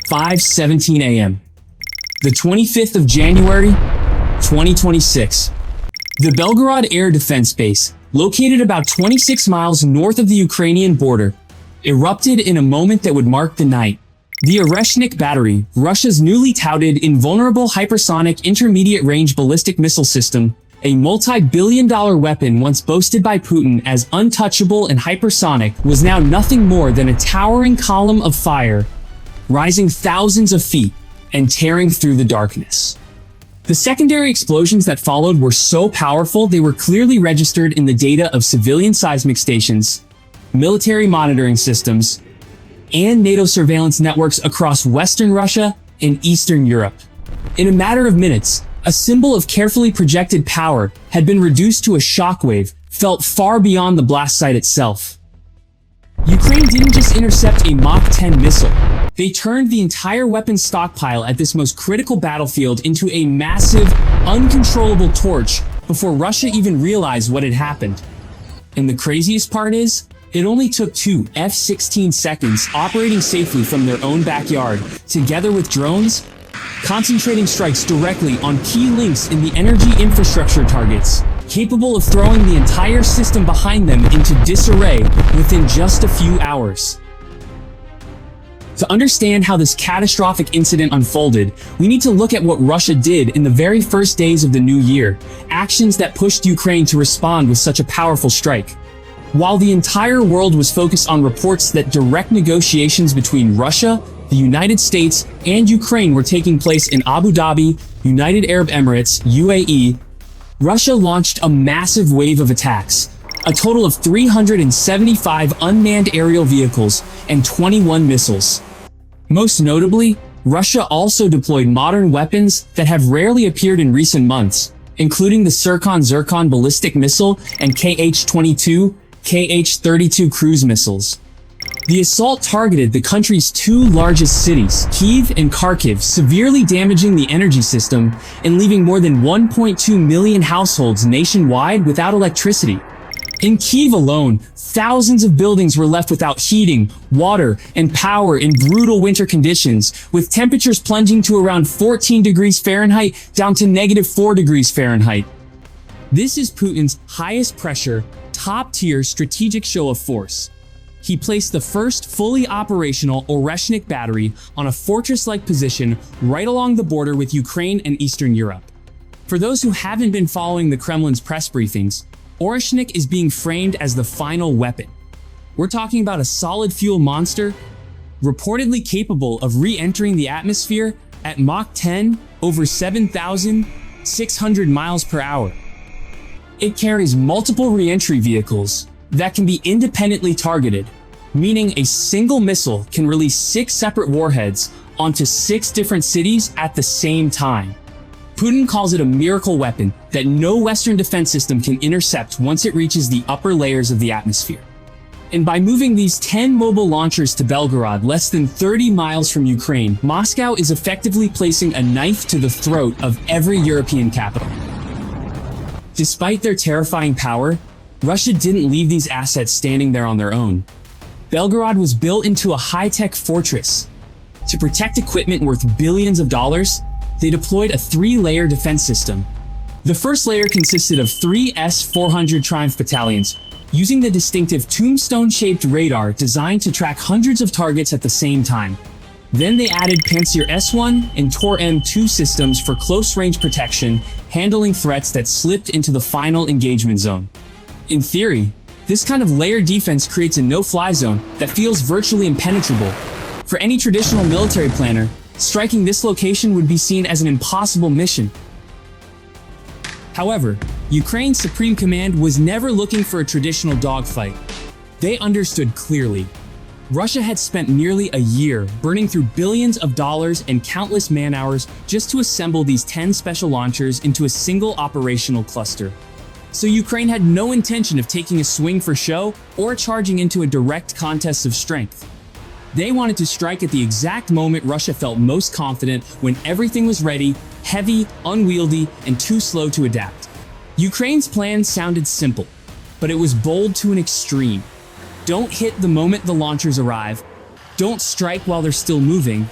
5:17 a.m. The 25th of January, 2026. The Belgorod Air Defense Base, located about 26 miles north of the Ukrainian border, erupted in a moment that would mark the night. The Oreshnik battery, Russia's newly touted invulnerable hypersonic intermediate-range ballistic missile system, a multi-billion-dollar weapon once boasted by Putin as untouchable and hypersonic, was now nothing more than a towering column of fire, rising thousands of feet and tearing through the darkness. The secondary explosions that followed were so powerful they were clearly registered in the data of civilian seismic stations, military monitoring systems, and NATO surveillance networks across Western Russia and Eastern Europe. In a matter of minutes, a symbol of carefully projected power had been reduced to a shockwave felt far beyond the blast site itself. Ukraine didn't just intercept a Mach 10 missile. They turned the entire weapons stockpile at this most critical battlefield into a massive, uncontrollable torch before Russia even realized what had happened. And the craziest part is, it only took 2 F-16 seconds operating safely from their own backyard, together with drones, concentrating strikes directly on key links in the energy infrastructure targets, capable of throwing the entire system behind them into disarray within just a few hours. To understand how this catastrophic incident unfolded, we need to look at what Russia did in the very first days of the new year, actions that pushed Ukraine to respond with such a powerful strike. While the entire world was focused on reports that direct negotiations between Russia, the United States, and Ukraine were taking place in Abu Dhabi, United Arab Emirates, UAE, Russia launched a massive wave of attacks, a total of 375 unmanned aerial vehicles and 21 missiles. Most notably, Russia also deployed modern weapons that have rarely appeared in recent months, including the Zircon ballistic missile and Kh-22, Kh-32 cruise missiles. The assault targeted the country's 2 largest cities, Kyiv and Kharkiv, severely damaging the energy system and leaving more than 1.2 million households nationwide without electricity. In Kyiv alone, thousands of buildings were left without heating, water, and power in brutal winter conditions, with temperatures plunging to around 14 degrees Fahrenheit down to -4 degrees Fahrenheit. This is Putin's highest pressure, top-tier strategic show of force. He placed the first fully operational Oreshnik battery on a fortress-like position right along the border with Ukraine and Eastern Europe. For those who haven't been following the Kremlin's press briefings, Oreshnik is being framed as the final weapon. We're talking about a solid fuel monster, reportedly capable of re-entering the atmosphere at Mach 10 over 7,600 miles per hour. It carries multiple re-entry vehicles that can be independently targeted, meaning a single missile can release 6 separate warheads onto 6 different cities at the same time. Putin calls it a miracle weapon that no Western defense system can intercept once it reaches the upper layers of the atmosphere. And by moving these 10 mobile launchers to Belgorod, less than 30 miles from Ukraine, Moscow is effectively placing a knife to the throat of every European capital. Despite their terrifying power, Russia didn't leave these assets standing there on their own. Belgorod was built into a high-tech fortress. To protect equipment worth billions of dollars, they deployed a 3-layer defense system. The first layer consisted of 3 S-400 Triumph battalions, using the distinctive tombstone-shaped radar designed to track hundreds of targets at the same time. Then they added Pantsir S-1 and Tor M2 systems for close-range protection, handling threats that slipped into the final engagement zone. In theory, this kind of layered defense creates a no-fly zone that feels virtually impenetrable. For any traditional military planner, striking this location would be seen as an impossible mission. However, Ukraine's Supreme Command was never looking for a traditional dogfight. They understood clearly. Russia had spent nearly a year burning through billions of dollars and countless man-hours just to assemble these 10 special launchers into a single operational cluster. So Ukraine had no intention of taking a swing for show or charging into a direct contest of strength. They wanted to strike at the exact moment Russia felt most confident, when everything was ready, heavy, unwieldy, and too slow to adapt. Ukraine's plan sounded simple, but it was bold to an extreme. Don't hit the moment the launchers arrive, don't strike while they're still moving,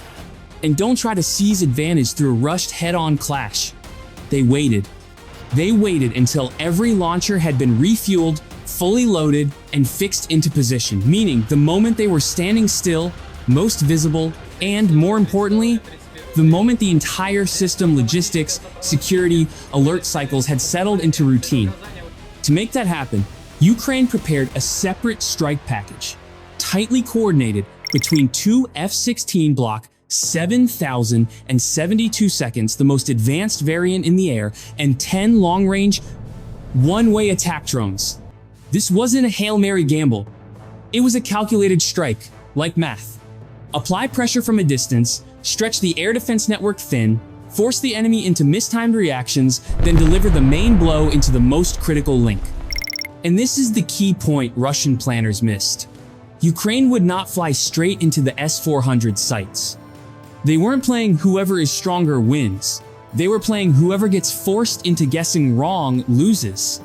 And don't try to seize advantage through a rushed head-on clash. They waited. They waited until every launcher had been refueled, fully loaded, and fixed into position, meaning the moment they were standing still, most visible, and more importantly, the moment the entire system, logistics, security, alert cycles had settled into routine. To make that happen, Ukraine prepared a separate strike package, tightly coordinated between two F-16 Block 7,072 seconds, the most advanced variant in the air, and 10 long-range, one-way attack drones. This wasn't a Hail Mary gamble. It was a calculated strike, like math. Apply pressure from a distance, stretch the air defense network thin, force the enemy into mistimed reactions, then deliver the main blow into the most critical link. And this is the key point Russian planners missed. Ukraine would not fly straight into the S-400 sights. They weren't playing whoever is stronger wins. They were playing whoever gets forced into guessing wrong loses.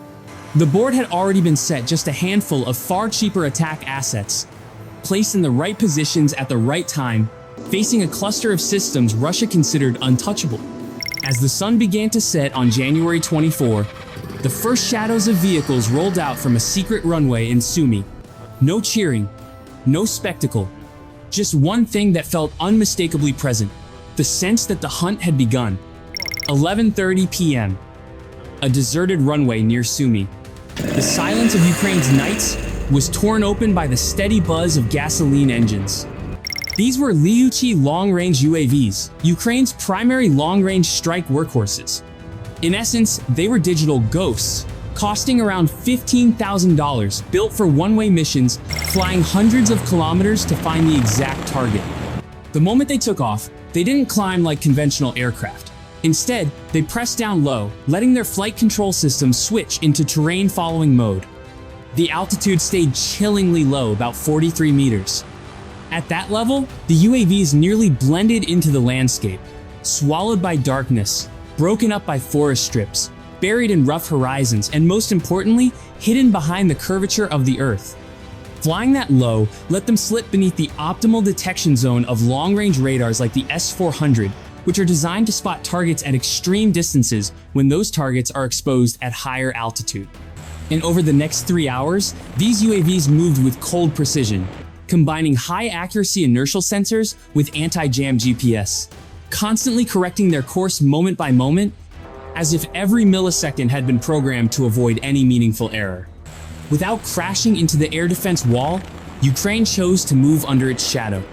The board had already been set, just a handful of far cheaper attack assets, placed in the right positions at the right time, facing a cluster of systems Russia considered untouchable. As the sun began to set on January 24, the first shadows of vehicles rolled out from a secret runway in Sumy. No cheering, no spectacle, just one thing that felt unmistakably present, the sense that the hunt had begun. 11:30 p.m. A deserted runway near Sumy. The silence of Ukraine's nights was torn open by the steady buzz of gasoline engines. These were Lyuchi long-range UAVs, Ukraine's primary long-range strike workhorses. In essence, they were digital ghosts, costing around $15,000, built for one-way missions, flying hundreds of kilometers to find the exact target. The moment they took off, they didn't climb like conventional aircraft. Instead, they pressed down low, letting their flight control system switch into terrain-following mode. The altitude stayed chillingly low, about 43 meters. At that level, the UAVs nearly blended into the landscape, swallowed by darkness, broken up by forest strips, buried in rough horizons, and most importantly, hidden behind the curvature of the Earth. Flying that low let them slip beneath the optimal detection zone of long-range radars like the S-400, which are designed to spot targets at extreme distances when those targets are exposed at higher altitude. And over the next 3 hours, these UAVs moved with cold precision, combining high-accuracy inertial sensors with anti-jam GPS, constantly correcting their course moment by moment, as if every millisecond had been programmed to avoid any meaningful error. Without crashing into the air defense wall, Ukraine chose to move under its shadow.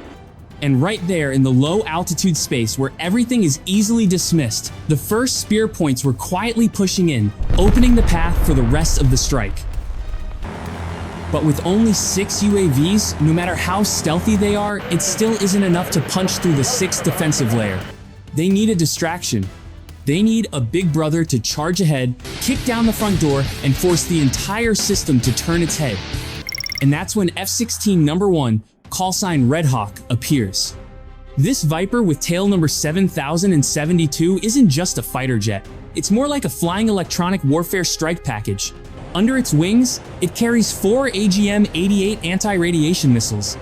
And right there in the low-altitude space where everything is easily dismissed, the first spear points were quietly pushing in, opening the path for the rest of the strike. But with only 6 UAVs, no matter how stealthy they are, it still isn't enough to punch through the 6th defensive layer. They need a distraction. They need a big brother to charge ahead, kick down the front door, and force the entire system to turn its head. And that's when F-16 number 1, callsign Red Hawk, appears. This Viper with tail number 7072 isn't just a fighter jet. It's more like a flying electronic warfare strike package. Under its wings, it carries 4 AGM-88 anti-radiation missiles.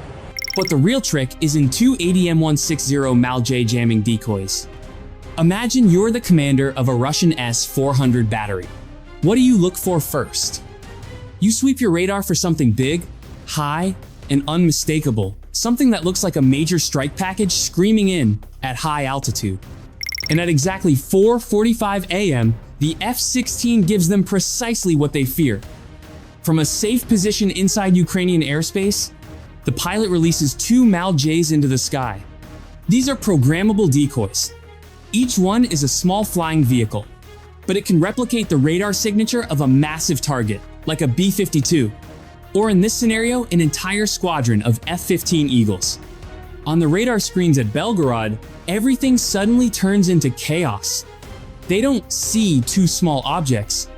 But the real trick is in 2 ADM-160 Mal-J jamming decoys. Imagine you're the commander of a Russian S-400 battery. What do you look for first? You sweep your radar for something big, high, and unmistakable, something that looks like a major strike package screaming in at high altitude. And at exactly 4:45 a.m., the F-16 gives them precisely what they fear. From a safe position inside Ukrainian airspace, the pilot releases 2 Mal-Js into the sky. These are programmable decoys. Each one is a small flying vehicle, but it can replicate the radar signature of a massive target, like a B-52, or in this scenario, an entire squadron of F-15 Eagles. On the radar screens at Belgorod, everything suddenly turns into chaos. They don't see 2 small objects.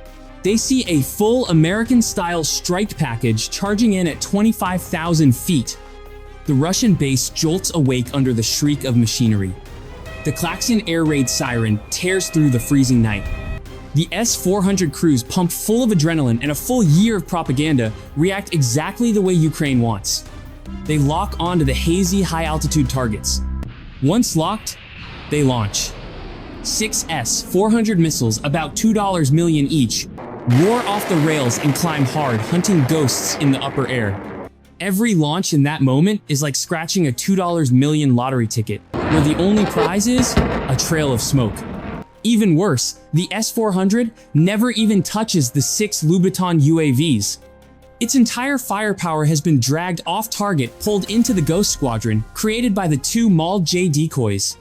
They see a full American-style strike package charging in at 25,000 feet. The Russian base jolts awake under the shriek of machinery. The klaxon air raid siren tears through the freezing night. The S-400 crews, pumped full of adrenaline and a full year of propaganda, react exactly the way Ukraine wants. They lock onto the hazy, high-altitude targets. Once locked, they launch. 6 S-400 missiles, about $2 million each, roar off the rails and climb hard, hunting ghosts in the upper air. Every launch in that moment is like scratching a $2 million lottery ticket, where the only prize is a trail of smoke. Even worse, the S-400 never even touches the 6 Louboutin UAVs. Its entire firepower has been dragged off target, pulled into the Ghost Squadron, created by the 2 Mach J decoys.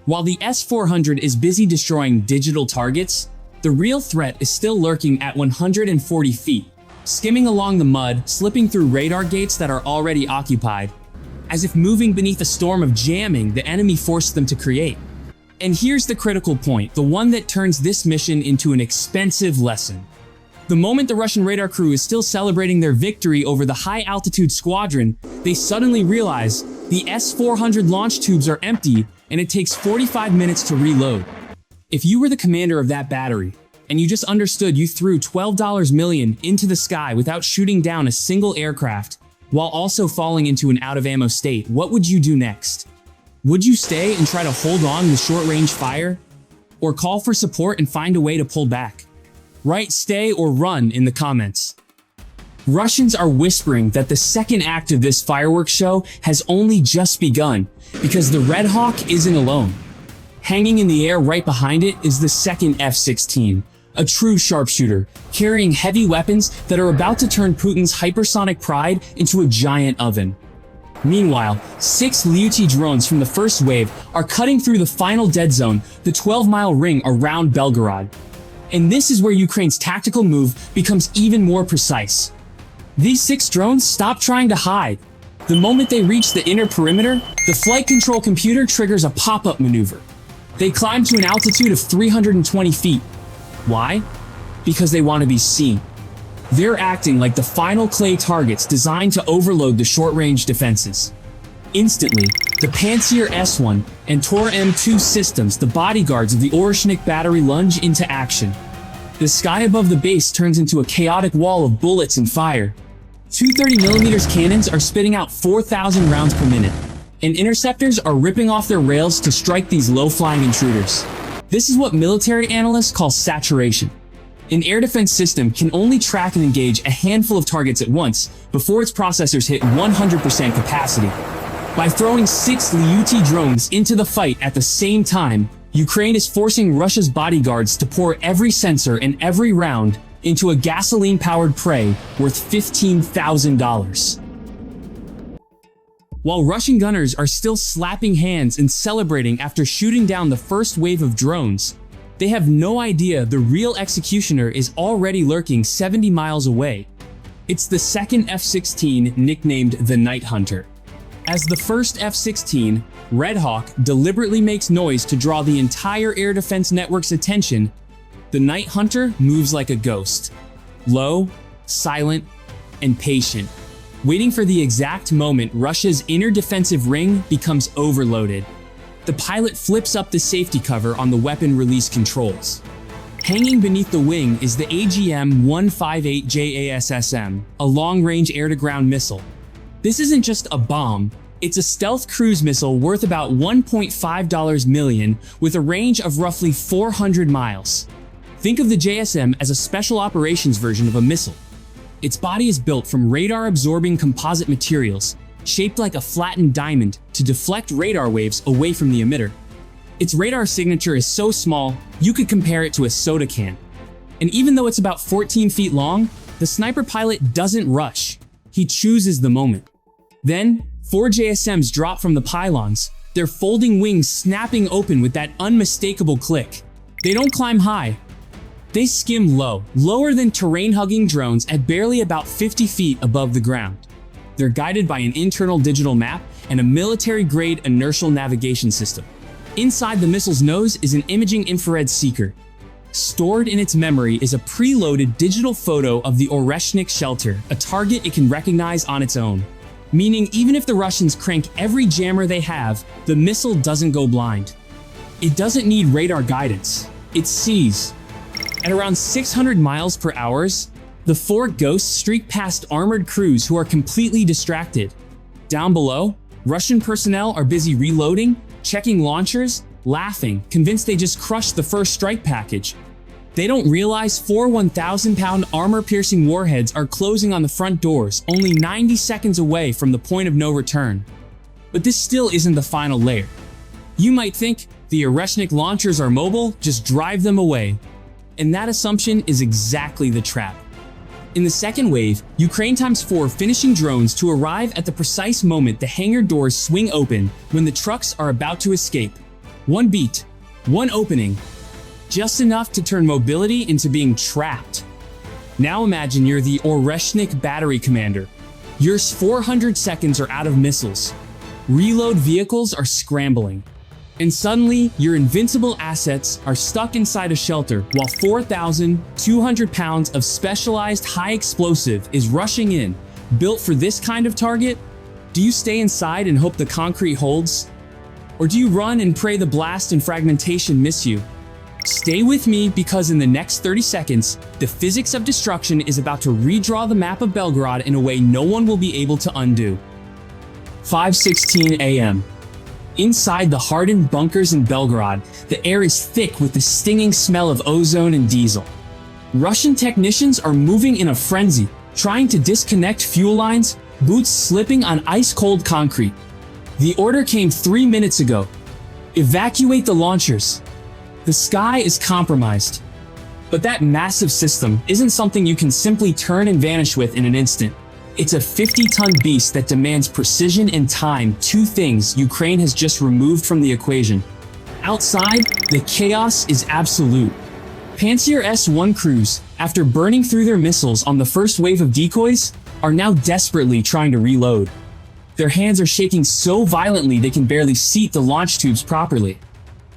While the S-400 is busy destroying digital targets, the real threat is still lurking at 140 feet, skimming along the mud, slipping through radar gates that are already occupied, as if moving beneath a storm of jamming the enemy forced them to create. And here's the critical point, the one that turns this mission into an expensive lesson. The moment the Russian radar crew is still celebrating their victory over the high-altitude squadron, they suddenly realize the S-400 launch tubes are empty and it takes 45 minutes to reload. If you were the commander of that battery, and you just understood you threw $12 million into the sky without shooting down a single aircraft, while also falling into an out-of-ammo state, what would you do next? Would you stay and try to hold on with short-range fire? Or call for support and find a way to pull back? Write stay or run in the comments. Russians are whispering that the second act of this fireworks show has only just begun, because the Red Hawk isn't alone. Hanging in the air right behind it is the second F-16, a true sharpshooter, carrying heavy weapons that are about to turn Putin's hypersonic pride into a giant oven. Meanwhile, 6 Lyuti drones from the first wave are cutting through the final dead zone, the 12-mile ring around Belgorod. And this is where Ukraine's tactical move becomes even more precise. These 6 drones stop trying to hide. The moment they reach the inner perimeter, the flight control computer triggers a pop-up maneuver. They climb to an altitude of 320 feet. Why? Because they want to be seen. They're acting like the final clay targets designed to overload the short-range defenses. Instantly, the Pantsir S1 and Tor M2 systems, the bodyguards of the Oreshnik battery, lunge into action. The sky above the base turns into a chaotic wall of bullets and fire. 230mm cannons are spitting out 4,000 rounds per minute, and interceptors are ripping off their rails to strike these low-flying intruders. This is what military analysts call saturation. An air defense system can only track and engage a handful of targets at once before its processors hit 100% capacity. By throwing 6 Lyuti drones into the fight at the same time, Ukraine is forcing Russia's bodyguards to pour every sensor and every round into a gasoline-powered prey worth $15,000. While Russian gunners are still slapping hands and celebrating after shooting down the first wave of drones, they have no idea the real executioner is already lurking 70 miles away. It's the second F-16, nicknamed the Night Hunter. As the first F-16, Red Hawk deliberately makes noise to draw the entire air defense network's attention. The Night Hunter moves like a ghost, low, silent, and patient, waiting for the exact moment Russia's inner defensive ring becomes overloaded. The pilot flips up the safety cover on the weapon release controls. Hanging beneath the wing is the AGM-158 JASSM, a long-range air-to-ground missile. This isn't just a bomb, it's a stealth cruise missile worth about $1.5 million with a range of roughly 400 miles. Think of the JSM as a special operations version of a missile. Its body is built from radar-absorbing composite materials, shaped like a flattened diamond to deflect radar waves away from the emitter. Its radar signature is so small, you could compare it to a soda can. And even though it's about 14 feet long, the sniper pilot doesn't rush. He chooses the moment. Then, 4 JSMs drop from the pylons, their folding wings snapping open with that unmistakable click. They don't climb high. They skim low, lower than terrain-hugging drones at barely about 50 feet above the ground. They're guided by an internal digital map and a military-grade inertial navigation system. Inside the missile's nose is an imaging infrared seeker. Stored in its memory is a preloaded digital photo of the Oreshnik shelter, a target it can recognize on its own. Meaning even if the Russians crank every jammer they have, the missile doesn't go blind. It doesn't need radar guidance. It sees. At around 600 miles per hour, the 4 ghosts streak past armored crews who are completely distracted. Down below, Russian personnel are busy reloading, checking launchers, laughing, convinced they just crushed the first strike package. They don't realize 4 1,000-pound armor-piercing warheads are closing on the front doors, only 90 seconds away from the point of no return. But this still isn't the final layer. You might think, the Oreshnik launchers are mobile, just drive them away. And that assumption is exactly the trap. In the second wave, Ukraine ×4 finishing drones to arrive at the precise moment the hangar doors swing open when the trucks are about to escape. One beat, one opening, just enough to turn mobility into being trapped. Now imagine you're the Oreshnik battery commander. Your 400 seconds are out of missiles. Reload vehicles are scrambling. And suddenly, your invincible assets are stuck inside a shelter while 4,200 pounds of specialized high explosive is rushing in, built for this kind of target. Do you stay inside and hope the concrete holds? Or do you run and pray the blast and fragmentation miss you? Stay with me because in the next 30 seconds, the physics of destruction is about to redraw the map of Belgorod in a way no one will be able to undo. 5:16 a.m. Inside the hardened bunkers in Belgorod, the air is thick with the stinging smell of ozone and diesel. Russian technicians are moving in a frenzy, trying to disconnect fuel lines, boots slipping on ice-cold concrete. The order came 3 minutes ago. Evacuate the launchers. The sky is compromised. But that massive system isn't something you can simply turn and vanish with in an instant. It's a 50-ton beast that demands precision and time, two things Ukraine has just removed from the equation. Outside, the chaos is absolute. Pantsir S-1 crews, after burning through their missiles on the first wave of decoys, are now desperately trying to reload. Their hands are shaking so violently they can barely seat the launch tubes properly.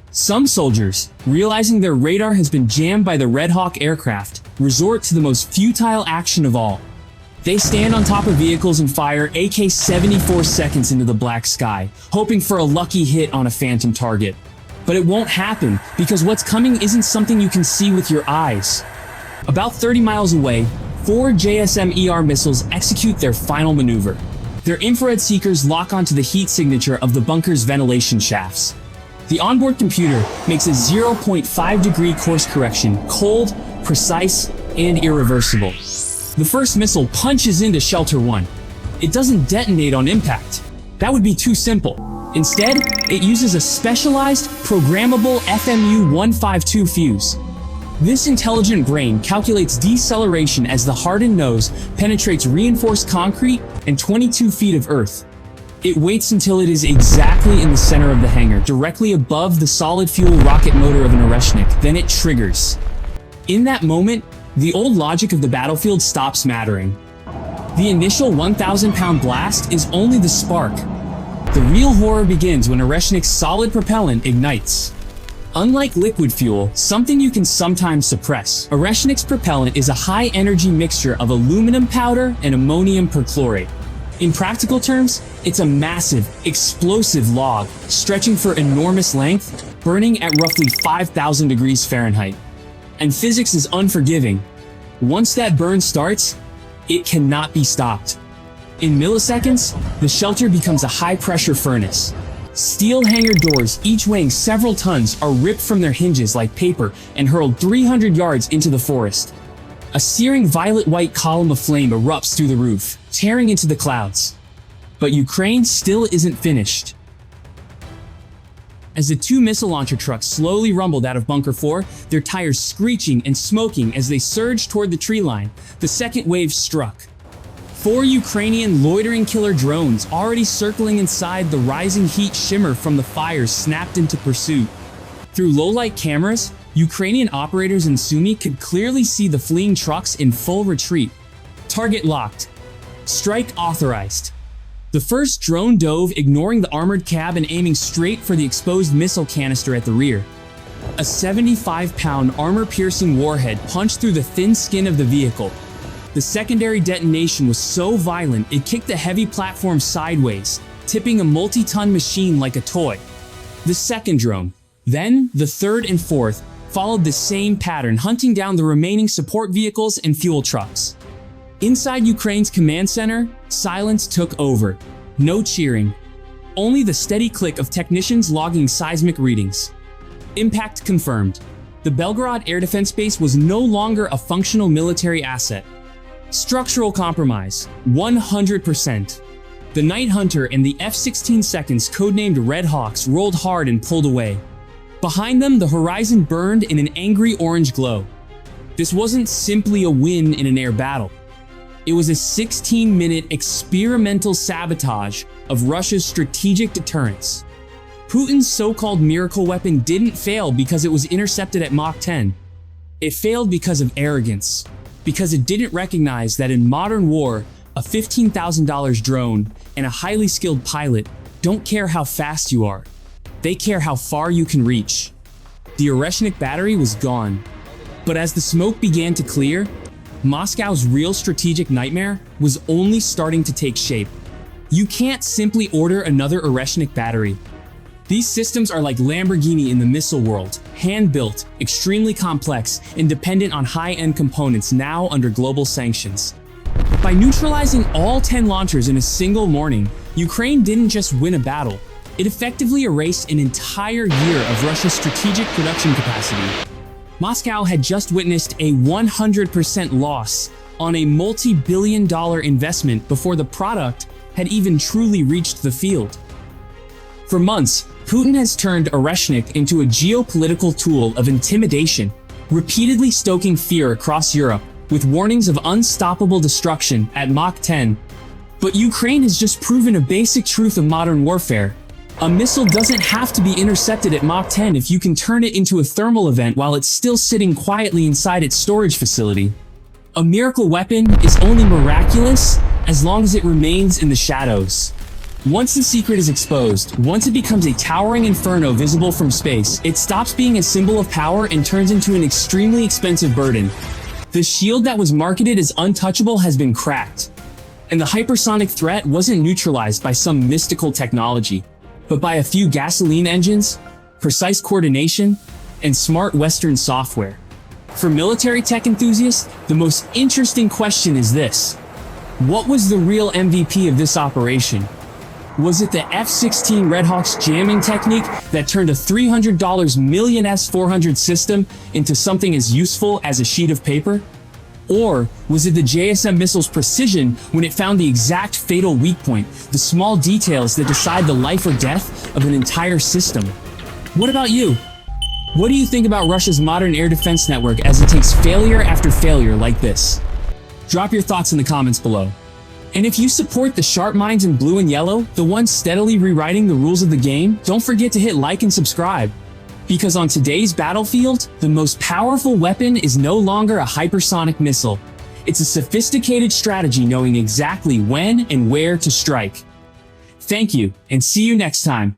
Some soldiers, realizing their radar has been jammed by the Red Hawk aircraft, resort to the most futile action of all. They stand on top of vehicles and fire AK-74 seconds into the black sky, hoping for a lucky hit on a phantom target. But it won't happen, because what's coming isn't something you can see with your eyes. About 30 miles away, 4 JSM-ER missiles execute their final maneuver. Their infrared seekers lock onto the heat signature of the bunker's ventilation shafts. The onboard computer makes a 0.5-degree course correction, cold, precise, and irreversible. The first missile punches into Shelter 1. It doesn't detonate on impact. That would be too simple. Instead, it uses a specialized, programmable FMU-152 fuse. This intelligent brain calculates deceleration as the hardened nose penetrates reinforced concrete and 22 feet of earth. It waits until it is exactly in the center of the hangar, directly above the solid fuel rocket motor of an Oreshnik. Then it triggers. In that moment, the old logic of the battlefield stops mattering. The initial 1,000-pound blast is only the spark. The real horror begins when Oreshnik's solid propellant ignites. Unlike liquid fuel, something you can sometimes suppress, Oreshnik's propellant is a high-energy mixture of aluminum powder and ammonium perchlorate. In practical terms, it's a massive, explosive log, stretching for enormous length, burning at roughly 5,000 degrees Fahrenheit. And physics is unforgiving. Once that burn starts, it cannot be stopped. In milliseconds, the shelter becomes a high-pressure furnace. Steel hangar doors, each weighing several tons, are ripped from their hinges like paper and hurled 300 yards into the forest. A searing violet-white column of flame erupts through the roof, tearing into the clouds. But Ukraine still isn't finished. As the 2 missile launcher trucks slowly rumbled out of Bunker 4, their tires screeching and smoking as they surged toward the tree line, the second wave struck. 4 Ukrainian loitering killer drones already circling inside the rising heat shimmer from the fires snapped into pursuit. Through low-light cameras, Ukrainian operators in Sumy could clearly see the fleeing trucks in full retreat. Target locked. Strike authorized. The first drone dove, ignoring the armored cab and aiming straight for the exposed missile canister at the rear. A 75-pound armor-piercing warhead punched through the thin skin of the vehicle. The secondary detonation was so violent it kicked the heavy platform sideways, tipping a multi-ton machine like a toy. The second drone, then the third and fourth, followed the same pattern, hunting down the remaining support vehicles and fuel trucks. Inside Ukraine's command center, silence took over. No cheering. only the steady click of technicians logging seismic readings. Impact confirmed. The Belgorod air defense base was no longer a functional military asset. Structural compromise, 100%. The Night Hunter and the F-16 seconds, codenamed Red Hawks, rolled hard and pulled away. Behind them, the horizon burned in an angry orange glow. This wasn't simply a win in an air battle. It was a 16-minute experimental sabotage of Russia's strategic deterrence. Putin's so-called miracle weapon didn't fail because it was intercepted at Mach 10. It failed because of arrogance, because it didn't recognize that in modern war, a $15,000 drone and a highly skilled pilot don't care how fast you are. They care how far you can reach. The Oreshnik battery was gone. But as the smoke began to clear, Moscow's real strategic nightmare was only starting to take shape. You can't simply order another Oreshnik battery. These systems are like Lamborghini in the missile world, hand-built, extremely complex, and dependent on high-end components now under global sanctions. By neutralizing all 10 launchers in a single morning, Ukraine didn't just win a battle, it effectively erased an entire year of Russia's strategic production capacity. Moscow had just witnessed a 100% loss on a multi-billion-dollar investment before the product had even truly reached the field. For months, Putin has turned Oreshnik into a geopolitical tool of intimidation, repeatedly stoking fear across Europe with warnings of unstoppable destruction at Mach 10. But Ukraine has just proven a basic truth of modern warfare. A missile doesn't have to be intercepted at Mach 10 if you can turn it into a thermal event while it's still sitting quietly inside its storage facility. A miracle weapon is only miraculous as long as it remains in the shadows. Once the secret is exposed, once it becomes a towering inferno visible from space, it stops being a symbol of power and turns into an extremely expensive burden. The shield that was marketed as untouchable has been cracked. And the hypersonic threat wasn't neutralized by some mystical technology, but by a few gasoline engines, precise coordination, and smart Western software. For military tech enthusiasts, the most interesting question is this: what was the real MVP of this operation? Was it the F-16 Red Hawks jamming technique that turned a $300 million S-400 system into something as useful as a sheet of paper? Or was it the JSM missile's precision when it found the exact fatal weak point, the small details that decide the life or death of an entire system? What about you? What do you think about Russia's modern air defense network as it takes failure after failure like this? Drop your thoughts in the comments below. And if you support the sharp minds in blue and yellow, the ones steadily rewriting the rules of the game, don't forget to hit like and subscribe. Because on today's battlefield, the most powerful weapon is no longer a hypersonic missile. It's a sophisticated strategy knowing exactly when and where to strike. Thank you, and see you next time.